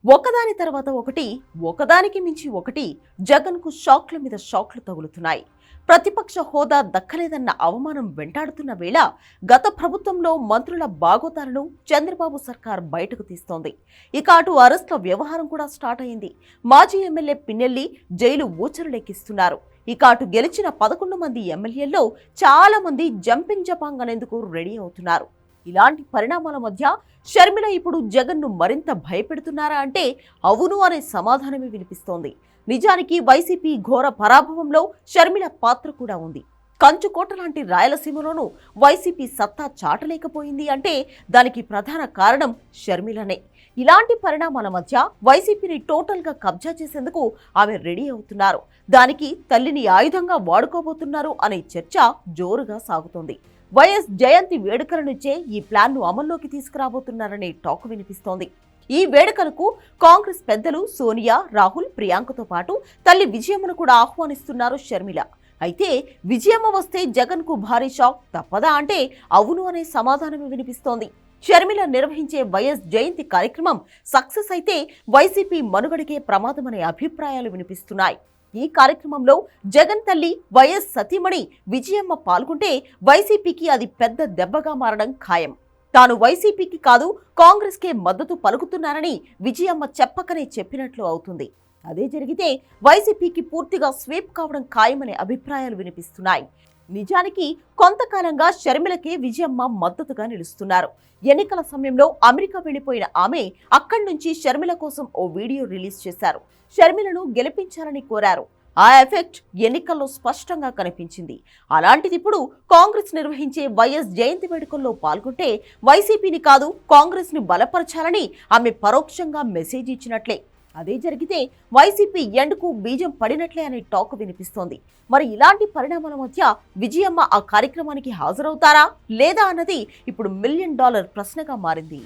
ఒకదాని తర్వాత ఒకటి, ఒకదానికి మించి ఒకటి జగన్కు షాక్ల మీద షాక్లు తగులుతున్నాయి. ప్రతిపక్ష హోదా దక్కలేదన్న అవమానం వెంటాడుతున్న వేళ గత ప్రభుత్వంలో మంత్రుల బాగోతాలను చంద్రబాబు సర్కార్ బయటకు తీస్తోంది. ఇక అటు అరెస్ట్ల వ్యవహారం కూడా స్టార్ట్ అయింది. మాజీ ఎమ్మెల్యే పిన్నెల్లి జైలు ఊచరులెక్కిస్తున్నారు. ఇక అటు గెలిచిన 11 మంది ఎమ్మెల్యేల్లో చాలా మంది జంపింగ్ జపాంగ్ అనేందుకు రెడీ అవుతున్నారు. ఇలాంటి పరిణామాల మధ్య షర్మిల ఇప్పుడు జగన్ను మరింత భయపెడుతున్నారా అంటే అవును అనే సమాధానమే వినిపిస్తోంది. నిజానికి వైసీపీ ఘోర పరాభవంలో షర్మిల పాత్ర కూడా ఉంది. కంచుకోట లాంటి రాయలసీమలోనూ వైసీపీ సత్తా చాటలేకపోయింది అంటే దానికి ప్రధాన కారణం షర్మిలనే. ఇలాంటి పరిణామాల మధ్య వైసీపీని టోటల్గా కబ్జా చేసేందుకు ఆమె రెడీ అవుతున్నారు. దానికి తల్లిని ఆయుధంగా వాడుకోబోతున్నారు అనే చర్చ జోరుగా సాగుతోంది. వైఎస్ జయంతి వేడుకల నుంచే ఈ ప్లాన్ను అమల్లోకి తీసుకురాబోతున్నారనే టాక్ వినిపిస్తోంది. ఈ వేడుకలకు కాంగ్రెస్ పెద్దలు సోనియా, రాహుల్, ప్రియాంకతో పాటు తల్లి విజయమ్మను కూడా ఆహ్వానిస్తున్నారు షర్మిల. అయితే విజయమ్మ వస్తే జగన్కు భారీ షాక్ తప్పదా అంటే అవును అనే సమాధానమే వినిపిస్తోంది. షర్మిల నిర్వహించే వైఎస్ జయంతి కార్యక్రమం సక్సెస్ అయితే వైసీపీ మనుగడకే ప్రమాదమనే అభిప్రాయాలు వినిపిస్తున్నాయి. ఈ కార్యక్రమంలో జగన్ తల్లి వైఎస్ సతీమణి విజయమ్మ పాల్గొంటే వైసీపీకి అది పెద్ద దెబ్బగా మారడం ఖాయం. తాను వైసీపీకి కాదు కాంగ్రెస్కే మద్దతు పలుకుతున్నానని విజయమ్మ చెప్పకనే చెప్పినట్లు అవుతుంది. అదే జరిగితే వైసీపీకి పూర్తిగా స్వీప్ కావడం ఖాయమనే అభిప్రాయాలు వినిపిస్తున్నాయి. నిజానికి కొంతకాలంగా షర్మిలకే విజయమ్మ మద్దతుగా నిలుస్తున్నారు. ఎన్నికల సమయంలో అమెరికా వెళ్లిపోయిన ఆమె అక్కడి నుంచి షర్మిల కోసం ఓ వీడియో రిలీజ్ చేశారు. షర్మిలను గెలిపించాలని కోరారు. ఆ ఎఫెక్ట్ ఎన్నికల్లో స్పష్టంగా కనిపించింది. అలాంటిది ఇప్పుడు కాంగ్రెస్ నిర్వహించే వైఎస్ జయంతి వేడుకల్లో పాల్గొంటే వైసీపీని కాదు కాంగ్రెస్ ని బలపరచాలని ఆమె పరోక్షంగా మెసేజ్ ఇచ్చినట్లే. అదే జరిగితే వైసీపీ ఎండుకు బీజం పడినట్లే అనే టాక్ వినిపిస్తోంది. మరి ఇలాంటి పరిణామాల మధ్య విజయమ్మ ఆ కార్యక్రమానికి హాజరవుతారా లేదా అన్నది ఇప్పుడు $1 మిలియన్ ప్రశ్నగా మారింది.